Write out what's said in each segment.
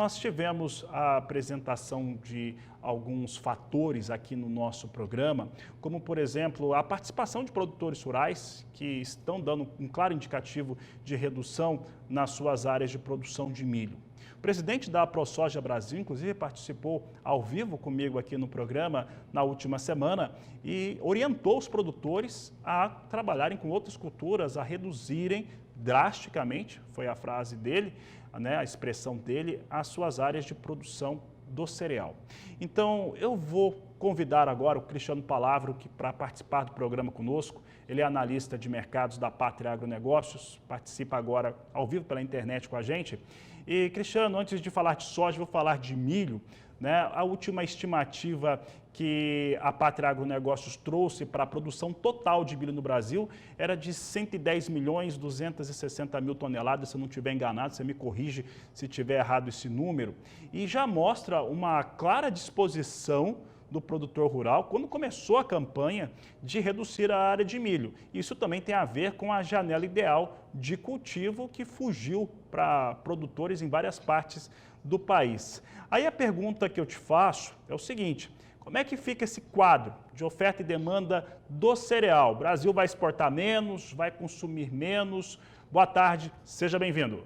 nós tivemos a apresentação de alguns fatores aqui no nosso programa, como, por exemplo, a participação de produtores rurais que estão dando um claro indicativo de redução nas suas áreas de produção de milho. O presidente da ProSoja Brasil, inclusive, participou ao vivo comigo aqui no programa na última semana e orientou os produtores a trabalharem com outras culturas, a reduzirem drasticamente, foi a frase dele, né, a expressão dele, as suas áreas de produção do cereal. Então, eu vou convidar agora o Cristiano Palavro para participar do programa conosco. Ele é analista de mercados da Pátria Agronegócios, participa agora ao vivo pela internet com a gente. E, Cristiano, antes de falar de soja, vou falar de milho, né? A última estimativa que a Pátria Agronegócios trouxe para a produção total de milho no Brasil era de 110.260.000 toneladas, se eu não estiver enganado, você me corrige se estiver errado esse número, e já mostra uma clara disposição do produtor rural, quando começou a campanha, de reduzir a área de milho. Isso também tem a ver com a janela ideal de cultivo que fugiu para produtores em várias partes do país. Aí a pergunta que eu te faço é o seguinte: como é que fica esse quadro de oferta e demanda do cereal? O Brasil vai exportar menos, vai consumir menos? Boa tarde, seja bem-vindo.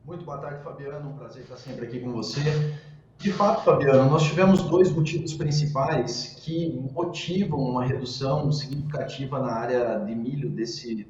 Muito boa tarde, Fabiano. Um prazer estar sempre aqui com você. De fato, Fabiano, nós tivemos dois motivos principais que motivam uma redução significativa na área de milho desse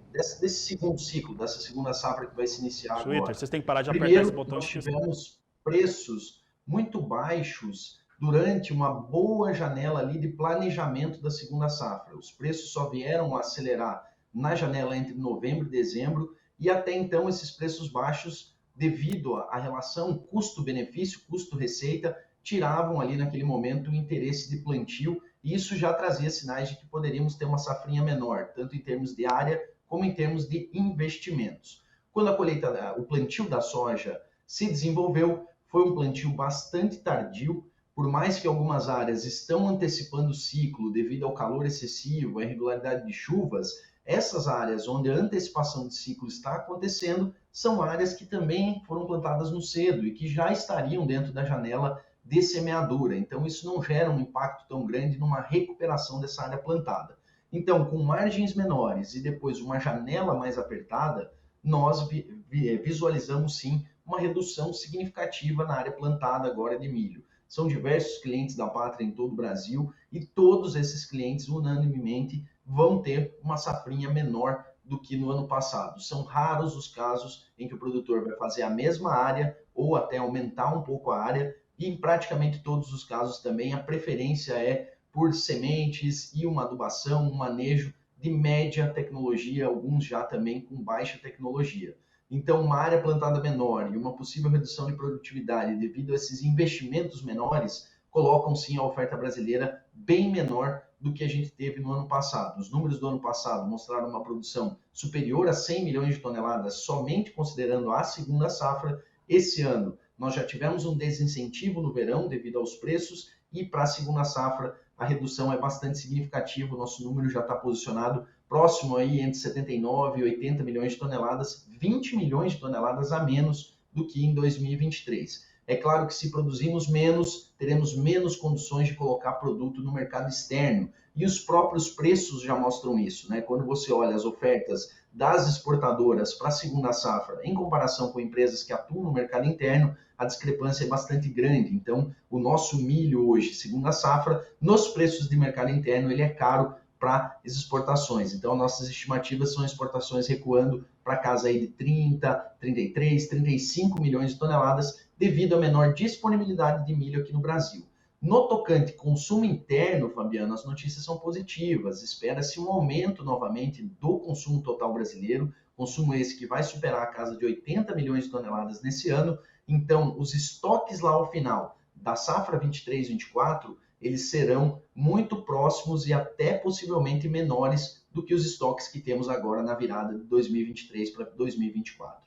segundo ciclo, dessa segunda safra que vai se iniciar agora. Vocês têm que parar de apertar Primeiro, esse botão. nós tivemos preços muito baixos durante uma boa janela ali de planejamento da segunda safra. Os preços só vieram a acelerar na janela entre novembro e dezembro, e até então esses preços baixos, devido à relação custo-benefício, custo-receita, tiravam ali naquele momento o interesse de plantio, e isso já trazia sinais de que poderíamos ter uma safrinha menor, tanto em termos de área como em termos de investimentos. Quando o plantio da soja se desenvolveu, foi um plantio bastante tardio, por mais que algumas áreas estão antecipando o ciclo devido ao calor excessivo, à irregularidade de chuvas, essas áreas onde a antecipação de ciclo está acontecendo são áreas que também foram plantadas no cedo e que já estariam dentro da janela de semeadura. Então, isso não gera um impacto tão grande numa recuperação dessa área plantada. Então, com margens menores e depois uma janela mais apertada, nós visualizamos sim uma redução significativa na área plantada agora de milho. São diversos clientes da Pátria em todo o Brasil e todos esses clientes unanimemente vão ter uma safrinha menor do que no ano passado. São raros os casos em que o produtor vai fazer a mesma área ou até aumentar um pouco a área, e em praticamente todos os casos também a preferência é por sementes e uma adubação, um manejo de média tecnologia, alguns já também com baixa tecnologia. Então, uma área plantada menor e uma possível redução de produtividade devido a esses investimentos menores colocam sim a oferta brasileira bem menor do que a gente teve no ano passado. Os números do ano passado mostraram uma produção superior a 100 milhões de toneladas, somente considerando a segunda safra. Esse ano, nós já tivemos um desincentivo no verão devido aos preços, e para a segunda safra a redução é bastante significativa. O nosso número já está posicionado próximo aí entre 79 e 80 milhões de toneladas, 20 milhões de toneladas a menos do que em 2023. É claro que se produzirmos menos, teremos menos condições de colocar produto no mercado externo. E os próprios preços já mostram isso, né? Quando você olha as ofertas das exportadoras para a segunda safra, em comparação com empresas que atuam no mercado interno, a discrepância é bastante grande. Então, o nosso milho hoje, segunda safra, nos preços de mercado interno, ele é caro para as exportações. Então, nossas estimativas são exportações recuando para casa aí de 30, 33, 35 milhões de toneladas, devido à menor disponibilidade de milho aqui no Brasil. No tocante consumo interno, Fabiano, as notícias são positivas. Espera-se um aumento novamente do consumo total brasileiro, consumo esse que vai superar a casa de 80 milhões de toneladas nesse ano. Então, os estoques lá ao final da safra 23-24, eles serão muito próximos e até possivelmente menores do que os estoques que temos agora na virada de 2023 para 2024.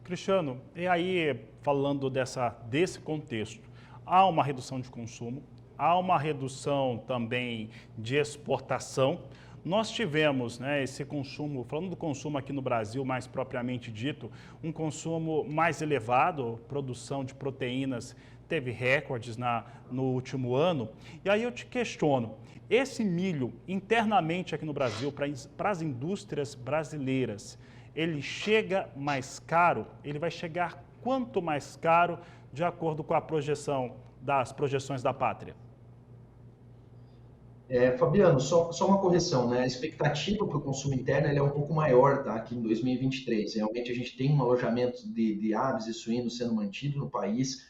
Cristiano, e aí, falando desse contexto, há uma redução de consumo, há uma redução também de exportação, nós tivemos, né, esse consumo, falando do consumo aqui no Brasil, mais propriamente dito, um consumo mais elevado, produção de proteínas teve recordes no último ano. E aí eu te questiono, esse milho internamente aqui no Brasil, para as indústrias brasileiras, ele chega mais caro? Ele vai chegar quanto mais caro, de acordo com a projeção das projeções da Pátria? Fabiano, só uma correção, né? A expectativa para o consumo interno ele é um pouco maior, tá? Aqui em 2023. Realmente a gente tem um alojamento de aves e suínos sendo mantido no país.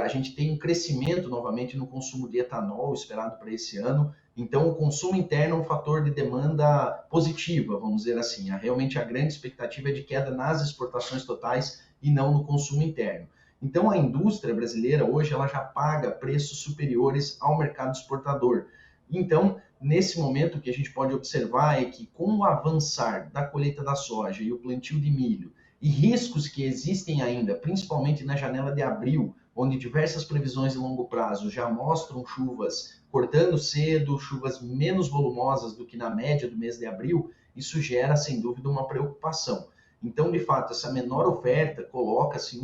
A gente tem um crescimento novamente no consumo de etanol esperado para esse ano. Então, o consumo interno é um fator de demanda positiva, vamos dizer assim. Realmente a grande expectativa é de queda nas exportações totais e não no consumo interno. Então, a indústria brasileira hoje ela já paga preços superiores ao mercado exportador. Então, nesse momento, o que a gente pode observar é que, com o avançar da colheita da soja e o plantio de milho, e riscos que existem ainda, principalmente na janela de abril, onde diversas previsões de longo prazo já mostram chuvas cortando cedo, chuvas menos volumosas do que na média do mês de abril, isso gera, sem dúvida, uma preocupação. Então, de fato, essa menor oferta coloca-se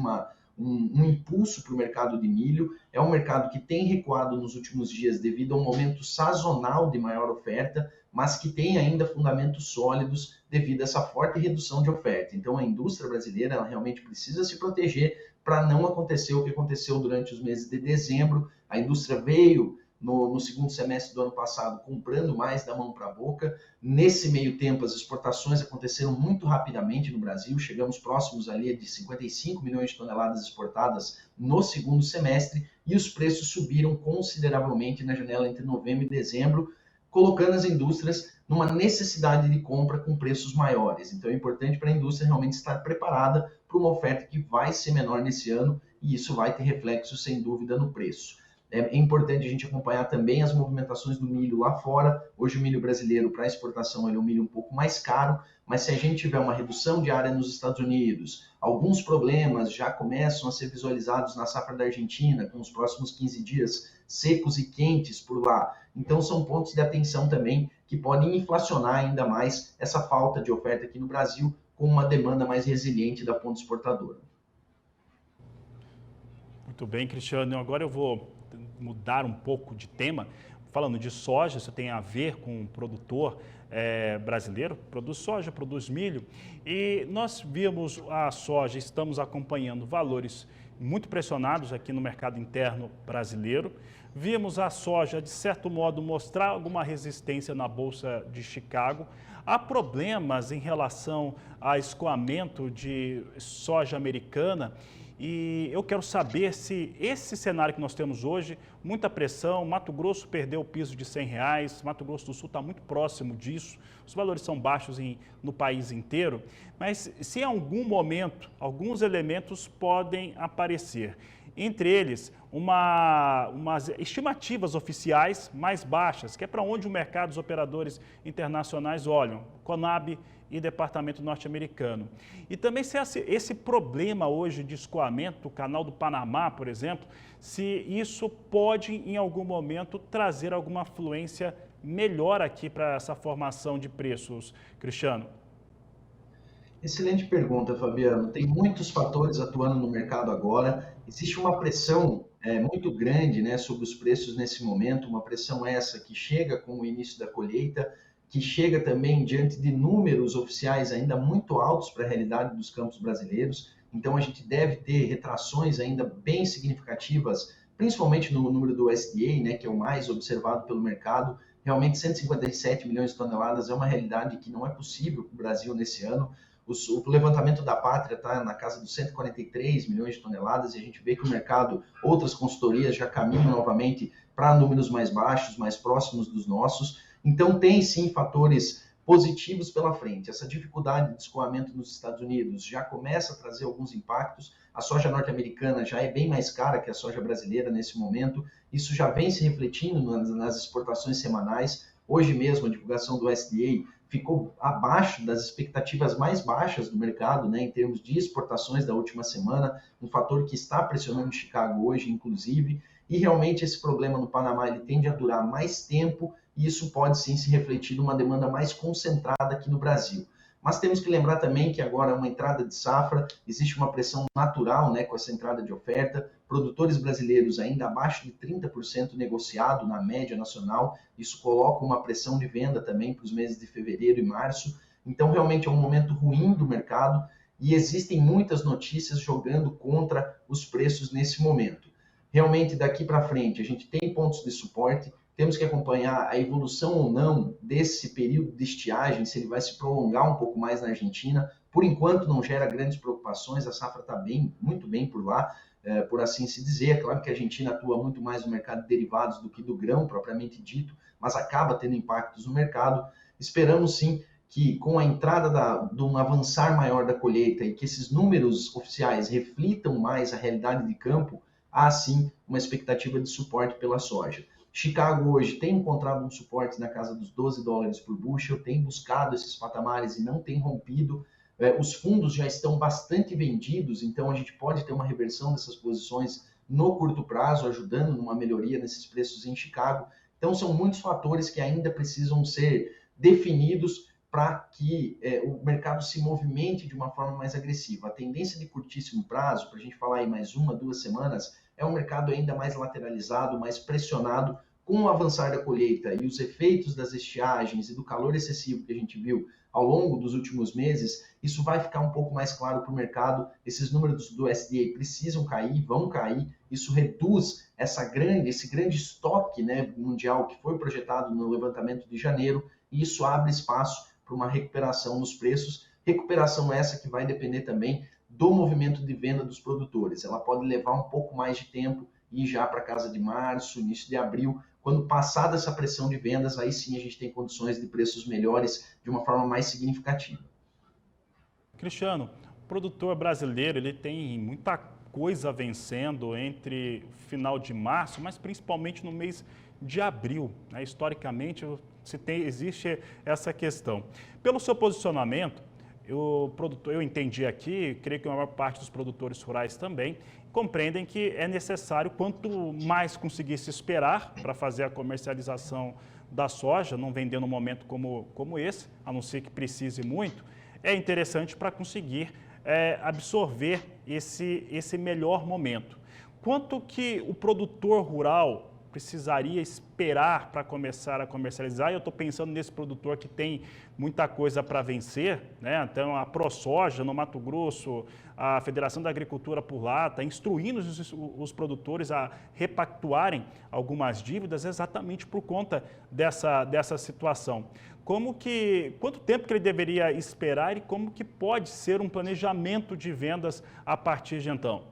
um impulso para o mercado de milho. É um mercado que tem recuado nos últimos dias devido a um momento sazonal de maior oferta, mas que tem ainda fundamentos sólidos devido a essa forte redução de oferta. Então, a indústria brasileira ela realmente precisa se proteger para não acontecer o que aconteceu durante os meses de dezembro. A indústria veio no segundo semestre do ano passado comprando mais da mão para a boca. Nesse meio tempo, as exportações aconteceram muito rapidamente no Brasil, chegamos próximos ali de 55 milhões de toneladas exportadas no segundo semestre e os preços subiram consideravelmente na janela entre novembro e dezembro, colocando as indústrias numa necessidade de compra com preços maiores. Então é importante para a indústria realmente estar preparada para uma oferta que vai ser menor nesse ano e isso vai ter reflexo, sem dúvida, no preço. É importante a gente acompanhar também as movimentações do milho lá fora. Hoje o milho brasileiro para exportação ele é um milho um pouco mais caro, mas se a gente tiver uma redução de área nos Estados Unidos, alguns problemas já começam a ser visualizados na safra da Argentina, com os próximos 15 dias secos e quentes por lá. Então são pontos de atenção também que podem inflacionar ainda mais essa falta de oferta aqui no Brasil, com uma demanda mais resiliente da ponta exportadora. Muito bem, Cristiano. Agora eu vou mudar um pouco de tema. Falando de soja, isso tem a ver com um produtor brasileiro, produz soja, produz milho, e nós vimos a soja, estamos acompanhando valores muito pressionados aqui no mercado interno brasileiro. Vimos a soja, de certo modo, mostrar alguma resistência na Bolsa de Chicago. Há problemas em relação a escoamento de soja americana. E eu quero saber se esse cenário que nós temos hoje, muita pressão, Mato Grosso perdeu o piso de R$ 100, Mato Grosso do Sul está muito próximo disso, os valores são baixos no país inteiro, mas se em algum momento, alguns elementos podem aparecer. Entre eles, umas estimativas oficiais mais baixas, que é para onde o mercado dos operadores internacionais olham, Conab e Departamento norte-americano. E também se esse problema hoje de escoamento do Canal do Panamá, por exemplo, se isso pode em algum momento trazer alguma fluência melhor aqui para essa formação de preços, Cristiano. Excelente pergunta, Fabiano. Tem muitos fatores atuando no mercado agora. Existe uma pressão muito grande, né, sobre os preços nesse momento, uma pressão essa que chega com o início da colheita, que chega também diante de números oficiais ainda muito altos para a realidade dos campos brasileiros. Então, a gente deve ter retrações ainda bem significativas, principalmente no número do USDA, né, que é o mais observado pelo mercado. Realmente, 157 milhões de toneladas é uma realidade que não é possível para o Brasil nesse ano. O levantamento da Pátria está na casa dos 143 milhões de toneladas e a gente vê que o mercado, outras consultorias já caminham novamente para números mais baixos, mais próximos dos nossos. Então, tem sim fatores positivos pela frente. Essa dificuldade de escoamento nos Estados Unidos já começa a trazer alguns impactos. A soja norte-americana já é bem mais cara que a soja brasileira nesse momento. Isso já vem se refletindo nas exportações semanais. Hoje mesmo, a divulgação do USDA ficou abaixo das expectativas mais baixas do mercado, né, em termos de exportações da última semana, um fator que está pressionando Chicago hoje, inclusive, e realmente esse problema no Panamá ele tende a durar mais tempo e isso pode sim se refletir numa demanda mais concentrada aqui no Brasil. Mas temos que lembrar também que agora é uma entrada de safra, existe uma pressão natural, né, com essa entrada de oferta, produtores brasileiros ainda abaixo de 30% negociado na média nacional, isso coloca uma pressão de venda também para os meses de fevereiro e março, então realmente é um momento ruim do mercado e existem muitas notícias jogando contra os preços nesse momento. Realmente daqui para frente a gente tem pontos de suporte, temos que acompanhar a evolução ou não desse período de estiagem, se ele vai se prolongar um pouco mais na Argentina. Por enquanto não gera grandes preocupações, a safra está bem, muito bem por lá, por assim se dizer. É claro que a Argentina atua muito mais no mercado de derivados do que do grão propriamente dito, mas acaba tendo impactos no mercado. Esperamos sim que com a entrada de um avançar maior da colheita e que esses números oficiais reflitam mais a realidade de campo, há sim uma expectativa de suporte pela soja. Chicago hoje tem encontrado um suporte na casa dos $12 por bushel, tem buscado esses patamares e não tem rompido. Os fundos já estão bastante vendidos, então a gente pode ter uma reversão dessas posições no curto prazo, ajudando numa melhoria nesses preços em Chicago. Então são muitos fatores que ainda precisam ser definidos para que o mercado se movimente de uma forma mais agressiva. A tendência de curtíssimo prazo, para a gente falar aí mais 1, 2 semanas, é um mercado ainda mais lateralizado, mais pressionado, com o avançar da colheita e os efeitos das estiagens e do calor excessivo que a gente viu ao longo dos últimos meses, isso vai ficar um pouco mais claro para o mercado. Esses números do SDA precisam cair, vão cair, isso reduz esse grande estoque, né, mundial que foi projetado no levantamento de janeiro, e isso abre espaço para uma recuperação nos preços, recuperação essa que vai depender também do movimento de venda dos produtores. Ela pode levar um pouco mais de tempo e ir já para casa de março, início de abril. Quando passada essa pressão de vendas, aí sim a gente tem condições de preços melhores de uma forma mais significativa. Cristiano, o produtor brasileiro ele tem muita coisa vencendo entre o final de março, mas principalmente no mês de abril, né? Historicamente, existe essa questão. Pelo seu posicionamento, eu entendi aqui, creio que a maior parte dos produtores rurais também, compreendem que é necessário, quanto mais conseguir se esperar para fazer a comercialização da soja, não vender num momento como esse, a não ser que precise muito, é interessante para conseguir absorver esse melhor momento. Quanto que o produtor rural precisaria esperar para começar a comercializar? Eu estou pensando nesse produtor que tem muita coisa para vencer, né? Então a ProSoja no Mato Grosso, a Federação da Agricultura por lá está instruindo os produtores a repactuarem algumas dívidas exatamente por conta dessa situação. Quanto tempo que ele deveria esperar e como que pode ser um planejamento de vendas a partir de então?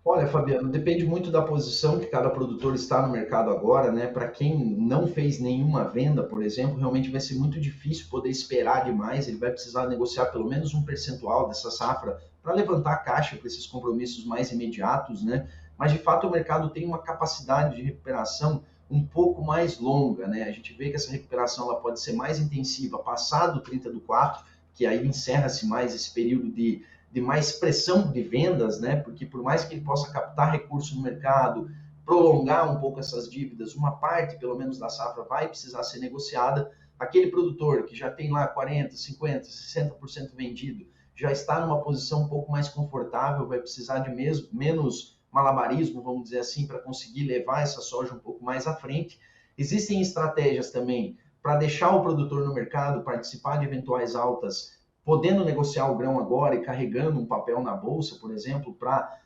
Olha, Fabiano, depende muito da posição que cada produtor está no mercado agora, né? Para quem não fez nenhuma venda, por exemplo, realmente vai ser muito difícil poder esperar demais. Ele vai precisar negociar pelo menos um percentual dessa safra para levantar a caixa para esses compromissos mais imediatos, né? Mas de fato o mercado tem uma capacidade de recuperação um pouco mais longa, né? A gente vê que essa recuperação ela pode ser mais intensiva passado o 30/4, que aí encerra-se mais esse período de mais pressão de vendas, né? Porque por mais que ele possa captar recurso no mercado, prolongar um pouco essas dívidas, uma parte, pelo menos, da safra vai precisar ser negociada. Aquele produtor que já tem lá 40%, 50%, 60% vendido, já está numa posição um pouco mais confortável, vai precisar de menos malabarismo, vamos dizer assim, para conseguir levar essa soja um pouco mais à frente. Existem estratégias também para deixar o produtor no mercado, participar de eventuais altas, podendo negociar o grão agora e carregando um papel na bolsa, por exemplo, para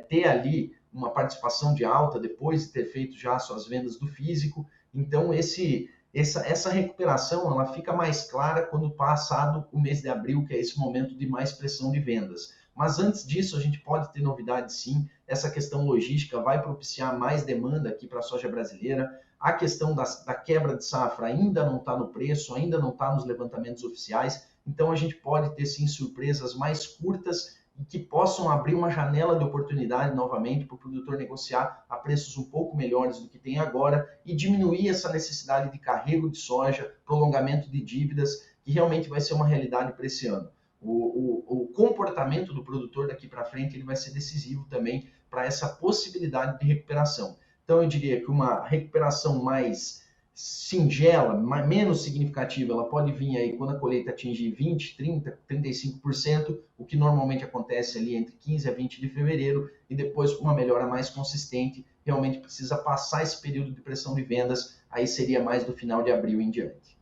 ter ali uma participação de alta depois de ter feito já suas vendas do físico. Então, essa recuperação ela fica mais clara quando passado o mês de abril, que é esse momento de mais pressão de vendas. Mas antes disso, a gente pode ter novidade sim. Essa questão logística vai propiciar mais demanda aqui para a soja brasileira. A questão da quebra de safra ainda não está no preço, ainda não está nos levantamentos oficiais. Então, a gente pode ter, sim, surpresas mais curtas e que possam abrir uma janela de oportunidade novamente para o produtor negociar a preços um pouco melhores do que tem agora e diminuir essa necessidade de carrego de soja, prolongamento de dívidas, que realmente vai ser uma realidade para esse ano. O comportamento do produtor daqui para frente ele vai ser decisivo também para essa possibilidade de recuperação. Então, eu diria que uma recuperação mais singela, menos significativa, ela pode vir aí quando a colheita atingir 20, 30, 35%, o que normalmente acontece ali entre 15 a 20 de fevereiro, e depois com uma melhora mais consistente, realmente precisa passar esse período de pressão de vendas, aí seria mais do final de abril em diante.